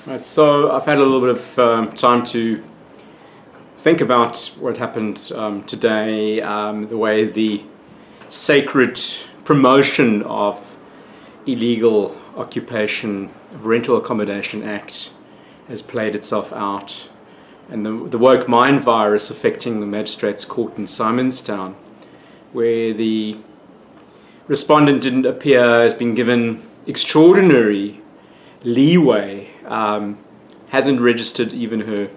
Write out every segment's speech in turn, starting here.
Right, so I've had a little bit of time to think about what happened today, the way the sacred promotion of illegal occupation, Rental Accommodation Act, has played itself out, and the woke mind virus affecting the magistrates' court in Simonstown, where the respondent didn't appear as being given extraordinary leeway, hasn't registered even her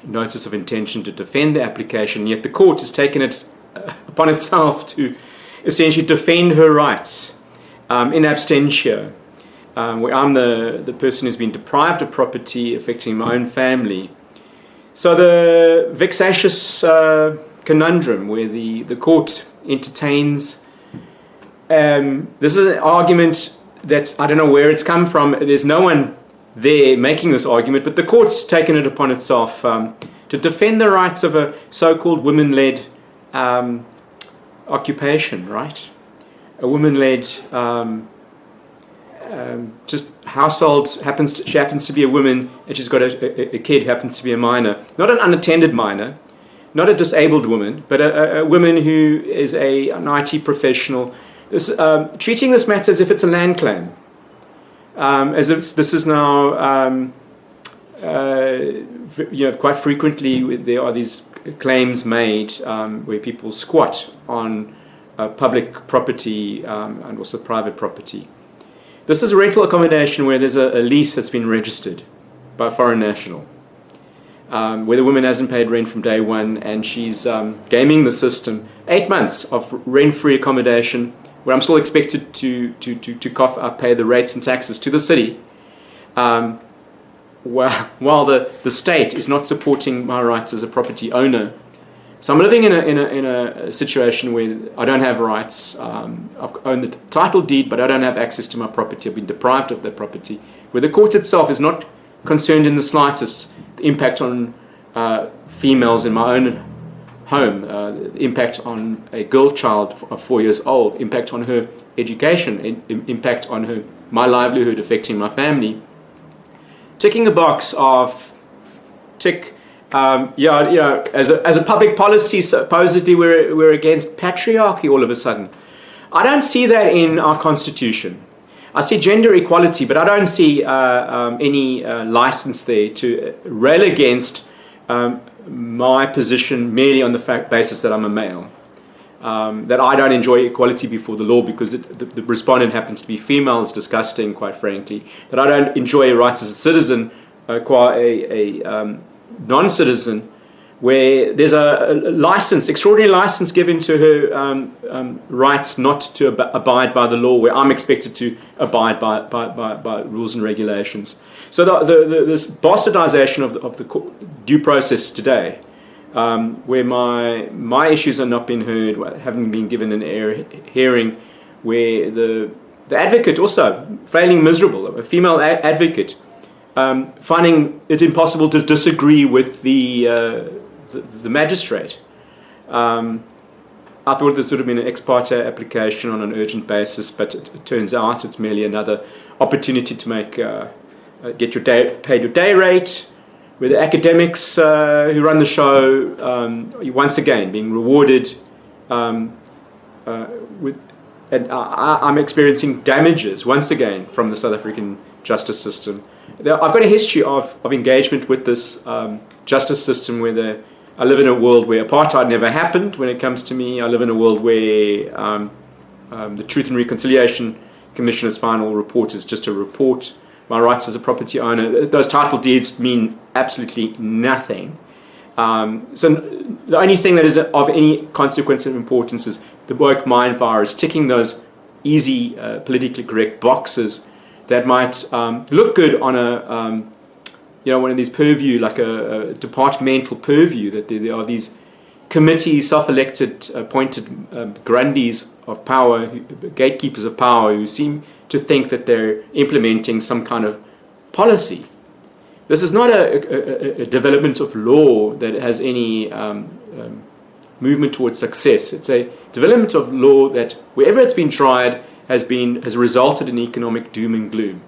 notice of intention to defend the application, yet the court has taken it upon itself to essentially defend her rights in absentia, where I'm the person who's been deprived of property affecting my own family. So the vexatious conundrum where the court entertains, this is an argument that I don't know where it's come from. There's no one there making this argument, but the court's taken it upon itself to defend the rights of a so-called women-led occupation, right? A woman-led just household. She happens to be a woman, and she's got a kid who happens to be a minor. Not an unattended minor, not a disabled woman, but a woman who is an IT professional. Treating this matter as if it's a land claim, as if this is now, quite frequently there are these claims made where people squat on public property and also private property. This is a rental accommodation where there's a lease that's been registered by a foreign national, where the woman hasn't paid rent from day one, and she's gaming the system. 8 months of rent-free accommodation, where I'm still expected to cough up, pay the rates and taxes to the city, while the state is not supporting my rights as a property owner. So I'm living in a situation where I don't have rights. I've owned the title deed, but I don't have access to my property. I've been deprived of that property, where the court itself is not concerned in the slightest the impact on females in my own home, impact on a girl child of 4 years old, impact on her education, impact on my livelihood, affecting my family. Ticking a box of as a public policy, supposedly we're against patriarchy all of a sudden. I don't see that in our constitution. I see gender equality, but I don't see any license there to rail against my position merely on the basis that I'm a male, that I don't enjoy equality before the law because the respondent happens to be female is disgusting, quite frankly, that I don't enjoy rights as a citizen, qua a non-citizen, where there's a license, extraordinary license given to her rights not to abide by the law, where I'm expected to abide by rules and regulations. So this bastardization of the due process today, where my issues are not being heard, haven't been given an hearing, where the advocate also failing miserable, a female advocate, finding it impossible to disagree with the magistrate. I thought this would have been an ex parte application on an urgent basis, but it turns out it's merely another opportunity to get paid your day rate, where the academics who run the show once again being rewarded and I'm experiencing damages once again from the South African justice system. I've got a history of engagement with this justice system where I live in a world where apartheid never happened when it comes to me. I live in a world where the Truth and Reconciliation Commissioner's final report is just a report. My rights as a property owner, those title deeds mean absolutely nothing. So the only thing that is of any consequence of importance is the woke mind virus ticking those easy politically correct boxes that might look good on one of these purview, like a departmental purview, that there are these committees, self-elected, appointed Grundys of power, gatekeepers of power, who seem to think that they're implementing some kind of policy. This is not a development of law that has any movement towards success. It's a development of law that, wherever it's been tried, has resulted in economic doom and gloom.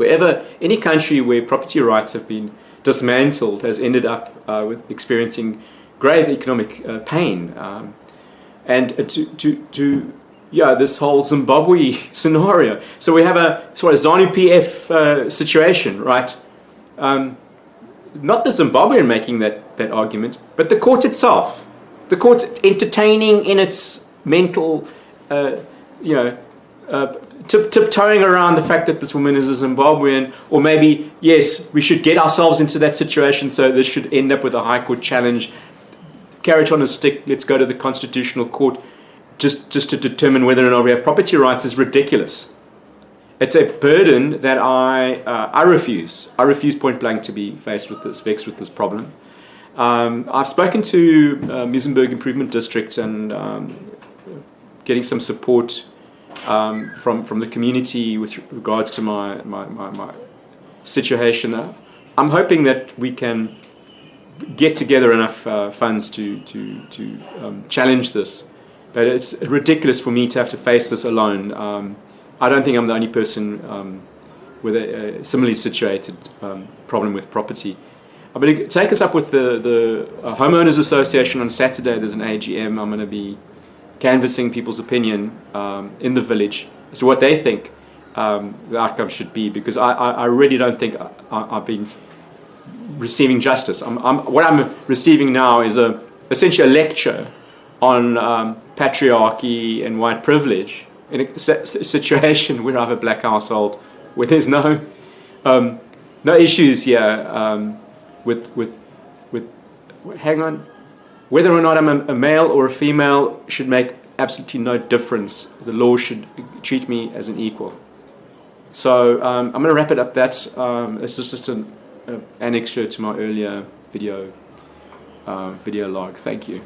Any country where property rights have been dismantled has ended up with experiencing grave economic pain. This whole Zimbabwe scenario. So we have a sort of ZANU-PF situation, right? Not the Zimbabwean making that argument, but the court itself. The court entertaining in its mental, tiptoeing around the fact that this woman is a Zimbabwean, or maybe, yes, we should get ourselves into that situation, so this should end up with a High Court challenge. Carrot on a stick, let's go to the Constitutional Court just to determine whether or not we have property rights is ridiculous. It's a burden that I refuse. I refuse point blank to be vexed with this problem. I've spoken to Muizenberg Improvement District and getting some support from the community with regards to my situation. I'm hoping that we can get together enough funds to challenge this. But it's ridiculous for me to have to face this alone. I don't think I'm the only person with a similarly situated problem with property. I'm going to take us up with the Homeowners Association on Saturday. There's an AGM. I'm going to be canvassing people's opinion in the village as to what they think the outcome should be, because I really don't think I've been receiving justice. What I'm receiving now is essentially a lecture on patriarchy and white privilege in a situation where I have a black household, where there's no issues here with hang on, whether or not I'm a male or a female should make absolutely no difference. The law should treat me as an equal. So I'm going to wrap it up. This is just an annexure to my earlier video log. Thank you.